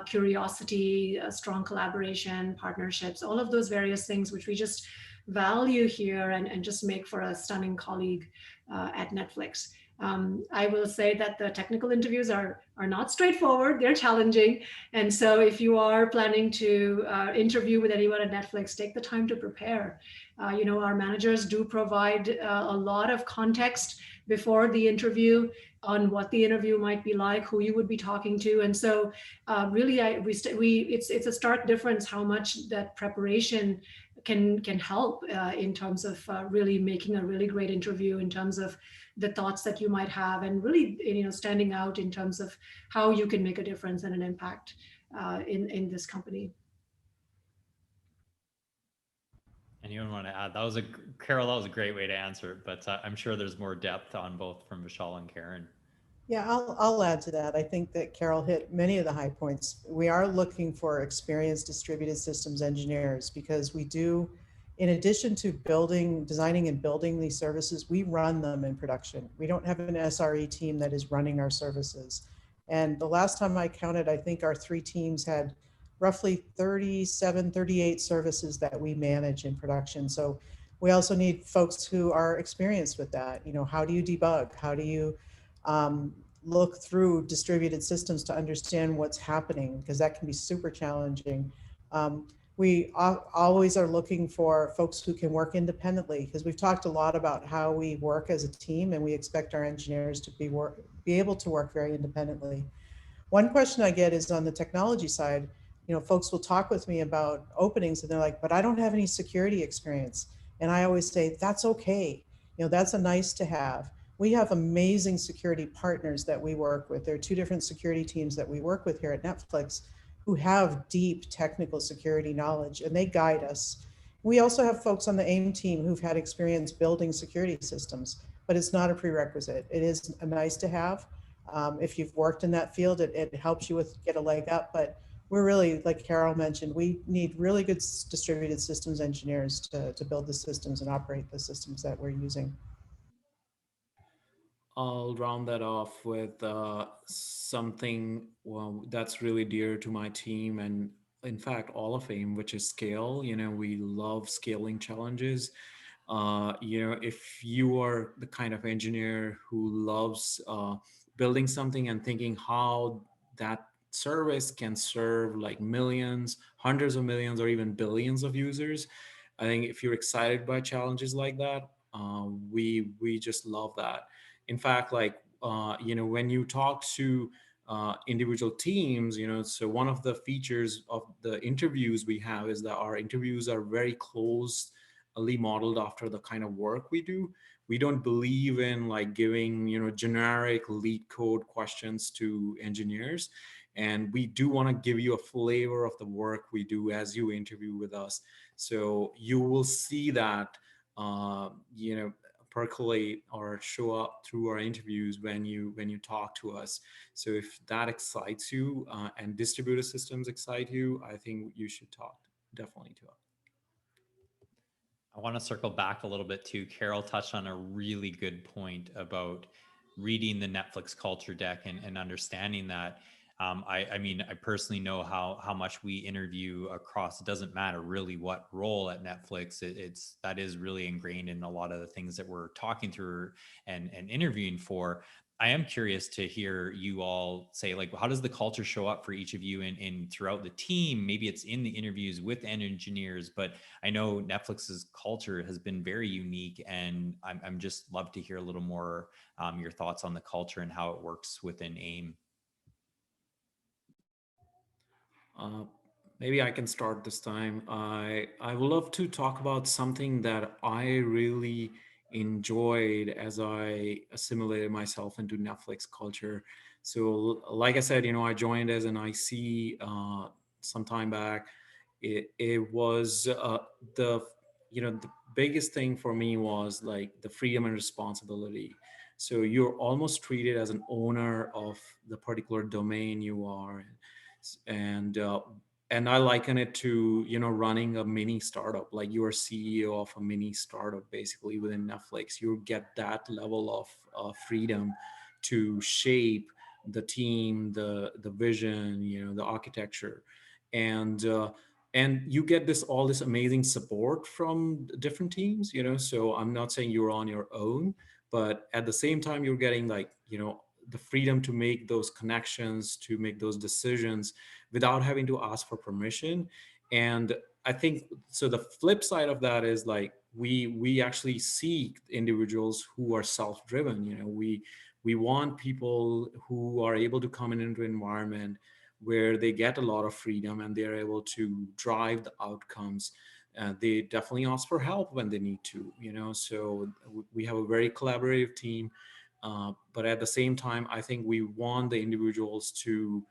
curiosity, strong collaboration, partnerships, all of those various things, which we just value here and just make for a stunning colleague at Netflix. I will say that the technical interviews are not straightforward, they're challenging. And so if you are planning to interview with anyone at Netflix, take the time to prepare. Our managers do provide a lot of context before the interview on what the interview might be like, who you would be talking to. And so really, it's a stark difference how much that preparation can help in terms of really making a really great interview, in terms of the thoughts that you might have, and really, standing out in terms of how you can make a difference and an impact in this company. Anyone want to add? Carol, that was a great way to answer it, but I'm sure there's more depth on both from Vishal and Karen. Yeah, I'll add to that. I think that Carol hit many of the high points. We are looking for experienced distributed systems engineers, because we do, in addition to designing and building these services, we run them in production. We don't have an SRE team that is running our services. And the last time I counted, I think our 3 teams had roughly 37, 38 services that we manage in production. So we also need folks who are experienced with that. How do you debug? How do you look through distributed systems to understand what's happening? Because that can be super challenging. We always are looking for folks who can work independently, because we've talked a lot about how we work as a team, and we expect our engineers to be able to work very independently. One question I get is on the technology side. Folks will talk with me about openings and they're like, but I don't have any security experience. And I always say, that's okay. That's a nice to have. We have amazing security partners that we work with. There are 2 different security teams that we work with here at Netflix who have deep technical security knowledge, and they guide us. We also have folks on the AIM team who've had experience building security systems, but it's not a prerequisite. It is a nice to have. If you've worked in that field, it helps you get a leg up, but we're really, like Carol mentioned, we need really good distributed systems engineers to build the systems and operate the systems that we're using. I'll round that off with something, well, that's really dear to my team and in fact all of AIM, which is scale. We love scaling challenges. If you are the kind of engineer who loves building something and thinking how that service can serve like millions, hundreds of millions, or even billions of users, I think if you're excited by challenges like that, we just love that. In fact, like when you talk to individual teams, so one of the features of the interviews we have is that our interviews are very closely modeled after the kind of work we do. We don't believe in like giving generic lead code questions to engineers, and we do want to give you a flavor of the work we do as you interview with us. So you will see that uh, you know percolate or show up through our interviews when you talk to us. So if that excites you and distributed systems excite you, I think you should talk definitely to us. I want to circle back a little bit too. Carol touched on a really good point about reading the Netflix culture deck and understanding that. I mean, I personally know how much we interview across. It doesn't matter really what role at Netflix. It's that is really ingrained in a lot of the things that we're talking through and interviewing for. I am curious to hear you all say, like, how does the culture show up for each of you in throughout the team? Maybe it's in the interviews with engineers, but I know Netflix's culture has been very unique, and I'm just love to hear a little more your thoughts on the culture and how it works within AIM. Uh, Maybe I can start this time. I would love to talk about something that I really enjoyed as I assimilated myself into Netflix culture. So, like I said, I joined as an IC some time back. It was the the biggest thing for me was like the freedom and responsibility. So you're almost treated as an owner of the particular domain you are in. and and I liken it to running a mini startup. Like you are CEO of a mini startup basically within Netflix. You get that level of freedom to shape the team, the vision, the architecture, and and you get this amazing support from different teams. So I'm not saying you're on your own, but at the same time you're getting like the freedom to make those connections, to make those decisions without having to ask for permission. And I think so the flip side of that is like we actually seek individuals who are self-driven. We want people who are able to come into an environment where they get a lot of freedom and they're able to drive the outcomes. They definitely ask for help when they need to, so we have a very collaborative team. But at the same time, I think we want the individuals to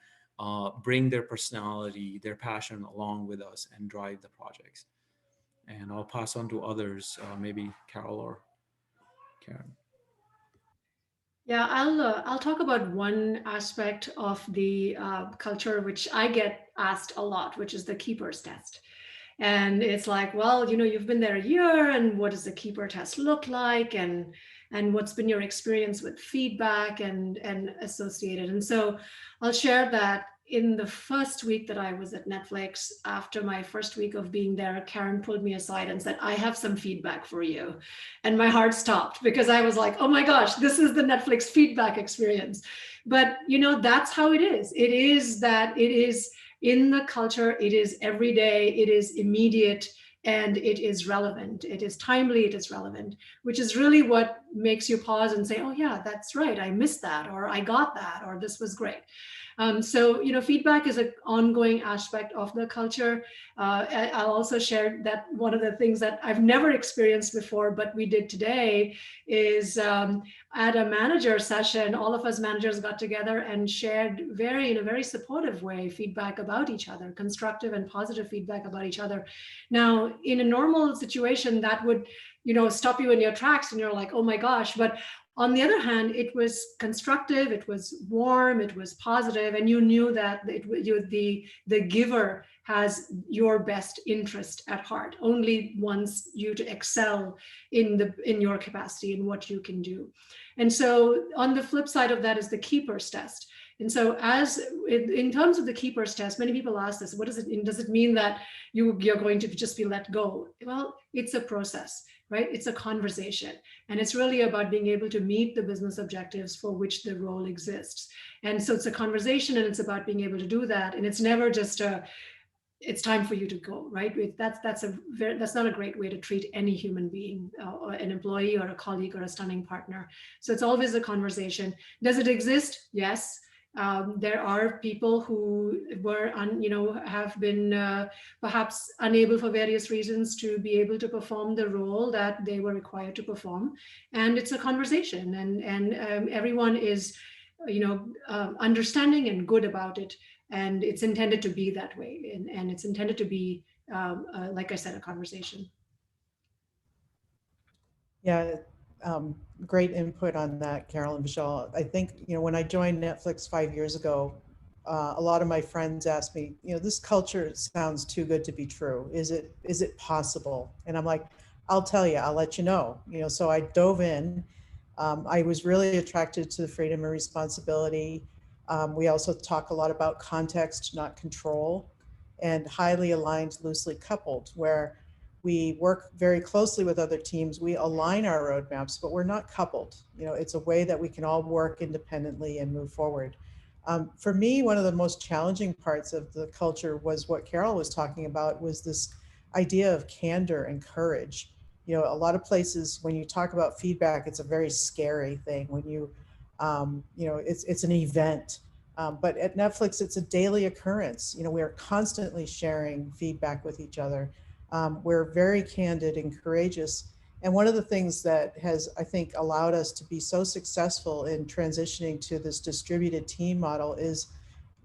bring their personality, their passion along with us and drive the projects. And I'll pass on to others, maybe Carol or Karen. Yeah, I'll talk about one aspect of the culture which I get asked a lot, which is the keepers test. And it's like, well, you've been there a year, and what does the keeper test look like, and what's been your experience with feedback and associated. And so I'll share that in the first week that I was at Netflix, after my first week of being there, Karen pulled me aside and said, I have some feedback for you. And my heart stopped because I was like, oh my gosh, this is the Netflix feedback experience. But that's how it is. It is that it is in the culture, it is every day, it is immediate, and it is relevant. It is timely, it is relevant, which is really what makes you pause and say, oh yeah, that's right, I missed that, or I got that, or this was great. So, feedback is an ongoing aspect of the culture. I'll also share that one of the things that I've never experienced before, but we did today, is at a manager session, all of us managers got together and shared in a very supportive way, feedback about each other, constructive and positive feedback about each other. Now, in a normal situation, that would, stop you in your tracks and you're like, oh my gosh. But On the other hand, it was constructive, it was warm, it was positive, and you knew that the giver has your best interest at heart, only wants you to excel in your capacity, in what you can do. And so on the flip side of that is the keeper's test. And so as in terms of the keeper's test, many people ask this, what does it mean? Does it mean that you're going to just be let go? Well, it's a process, right? It's a conversation. And it's really about being able to meet the business objectives for which the role exists. And so it's a conversation, and it's about being able to do that. And it's never just it's time for you to go, right? That's not a great way to treat any human being, or an employee or a colleague or a stunning partner. So it's always a conversation. Does it exist? Yes. There are people who have been perhaps unable for various reasons to be able to perform the role that they were required to perform. And it's a conversation, and everyone is, understanding and good about it. And it's intended to be that way. And it's intended to be, like I said, a conversation. Yeah, great input on that, Carol and Vishal. I think, when I joined Netflix 5 years ago, a lot of my friends asked me, this culture sounds too good to be true. Is it possible? And I'm like, I'll tell you, I'll let you know. So I dove in. I was really attracted to the freedom and responsibility. We also talk a lot about context, not control, and highly aligned, loosely coupled, where we work very closely with other teams. We align our roadmaps, but we're not coupled. It's a way that we can all work independently and move forward. For me, one of the most challenging parts of the culture was what Carol was talking about, was this idea of candor and courage. A lot of places when you talk about feedback, it's a very scary thing. When it's an event. But at Netflix, it's a daily occurrence. We are constantly sharing feedback with each other. We're very candid and courageous. And one of the things that has, I think, allowed us to be so successful in transitioning to this distributed team model is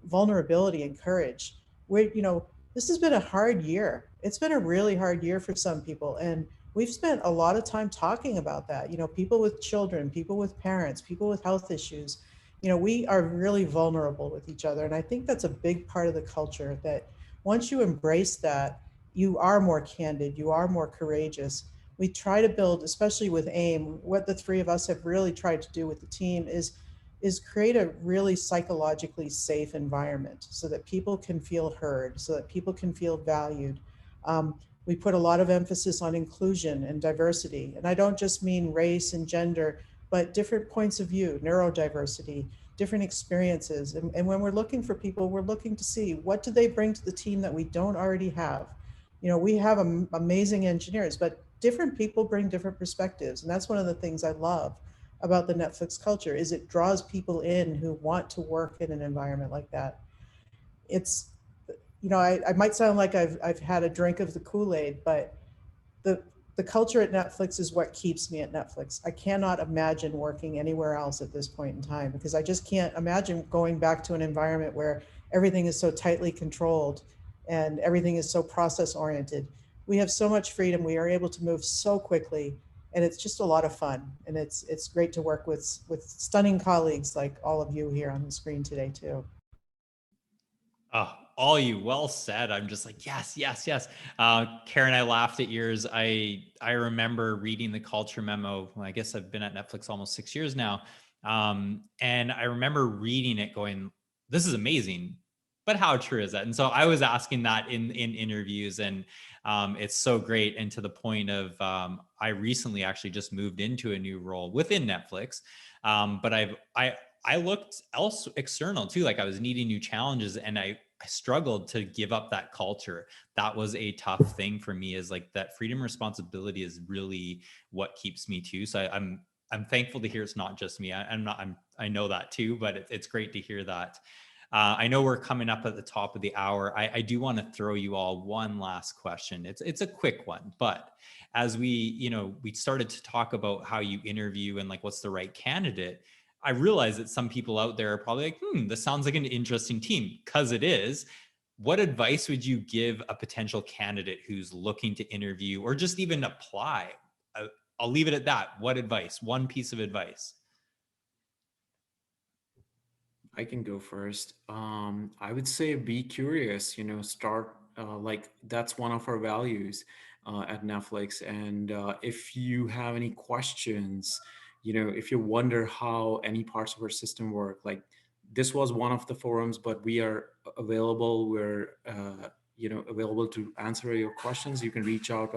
vulnerability and courage. This has been a hard year. It's been a really hard year for some people. And we've spent a lot of time talking about that. People with children, people with parents, people with health issues. We are really vulnerable with each other. And I think that's a big part of the culture, that once you embrace that, you are more candid, you are more courageous. We try to build, especially with AIM, what the three of us have really tried to do with the team is create a really psychologically safe environment so that people can feel heard, so that people can feel valued. We put a lot of emphasis on inclusion and diversity. And I don't just mean race and gender, but different points of view, neurodiversity, different experiences. And when we're looking for people, we're looking to see, what do they bring to the team that we don't already have? We have amazing engineers, but different people bring different perspectives. And that's one of the things I love about the Netflix culture, is it draws people in who want to work in an environment like that. It's, I might sound like I've had a drink of the Kool-Aid, but the culture at Netflix is what keeps me at Netflix. I cannot imagine working anywhere else at this point in time, because I just can't imagine going back to an environment where everything is so tightly controlled and everything is so process oriented. We have so much freedom. We are able to move so quickly, and it's just a lot of fun. And it's great to work with stunning colleagues like all of you here on the screen today too. Oh, all you, well said. I'm just like, yes, yes, yes. Karen, I laughed at yours. I remember reading the culture memo. I guess I've been at Netflix almost 6 years now. And I remember reading it going, this is amazing, but how true is that? And so I was asking that in interviews, and it's so great. And to the point of, I recently actually just moved into a new role within Netflix. But I looked external too. Like I was needing new challenges, and I struggled to give up that culture. That was a tough thing for me, is like that freedom and responsibility is really what keeps me too. So I'm thankful to hear it's not just me. I know that too, but it's great to hear that. I know we're coming up at the top of the hour. I do want to throw you all one last question. It's a quick one, but as we started to talk about how you interview and like what's the right candidate, I realize that some people out there are probably like, this sounds like an interesting team, because it is. What advice would you give a potential candidate who's looking to interview or just even apply? I'll leave it at that. What advice? One piece of advice. I can go first. I would say be curious, start like that's one of our values at Netflix. And if you have any questions, if you wonder how any parts of our system work, like this was one of the forums, but we are available. We're available to answer your questions. You can reach out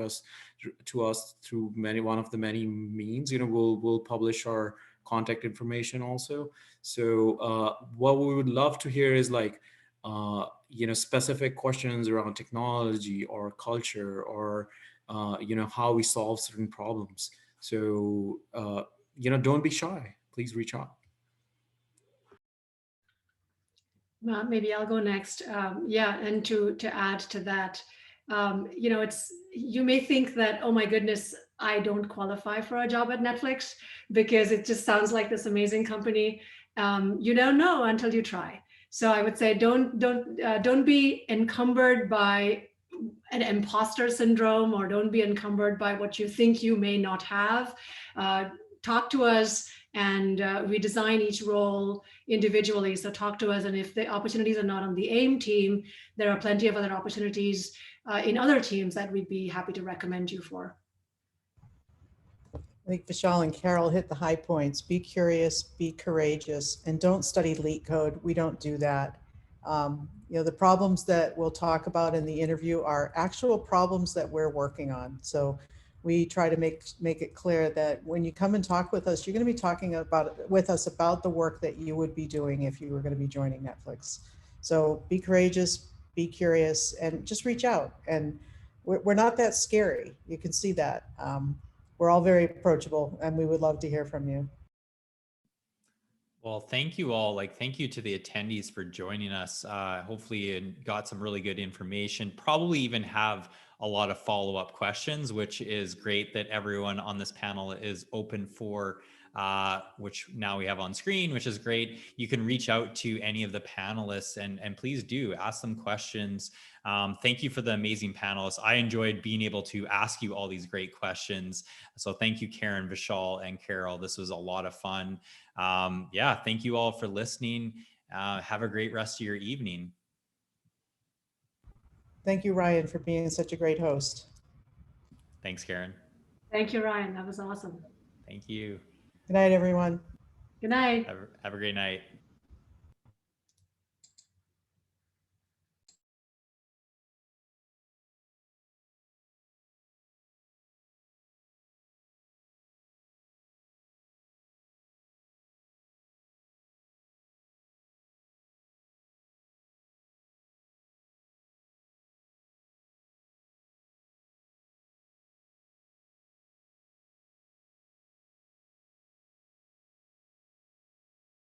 to us through one of the many means. We'll publish our contact information also. So what we would love to hear is like, specific questions around technology or culture or, how we solve certain problems. So, don't be shy. Please reach out. Maybe I'll go next. Yeah, and to add to that, it's you may think that, oh my goodness, I don't qualify for a job at Netflix because it just sounds like this amazing company. You don't know until you try. So I would say don't be encumbered by an imposter syndrome, or don't be encumbered by what you think you may not have. Uh, Talk to us, and we design each role individually. So talk to us, and if the opportunities are not on the AIM team, there are plenty of other opportunities in other teams that we'd be happy to recommend you for. I think Vishal and Carol hit the high points. Be curious, be courageous, and don't study leak code. We don't do that. The problems that we'll talk about in the interview are actual problems that we're working on. So we try to make it clear that when you come and talk with us, you're going to be talking with us about the work that you would be doing if you were going to be joining Netflix. So be courageous, be curious, and just reach out. And we're not that scary. You can see that. We're all very approachable, and we would love to hear from you. Well, thank you all. Thank you to the attendees for joining us. Hopefully you got some really good information, probably even have a lot of follow-up questions, which is great that everyone on this panel is open for, which now we have on screen, which is great. You can reach out to any of the panelists and please do ask them questions. Thank you for the amazing panelists. I enjoyed being able to ask you all these great questions. So thank you, Karen, Vishal, and Carol. This was a lot of fun. Yeah, thank you all for listening. Have a great rest of your evening. Thank you, Ryan, for being such a great host. Thanks, Karen. Thank you, Ryan. That was awesome. Thank you. Good night, everyone. Good night. Have a great night.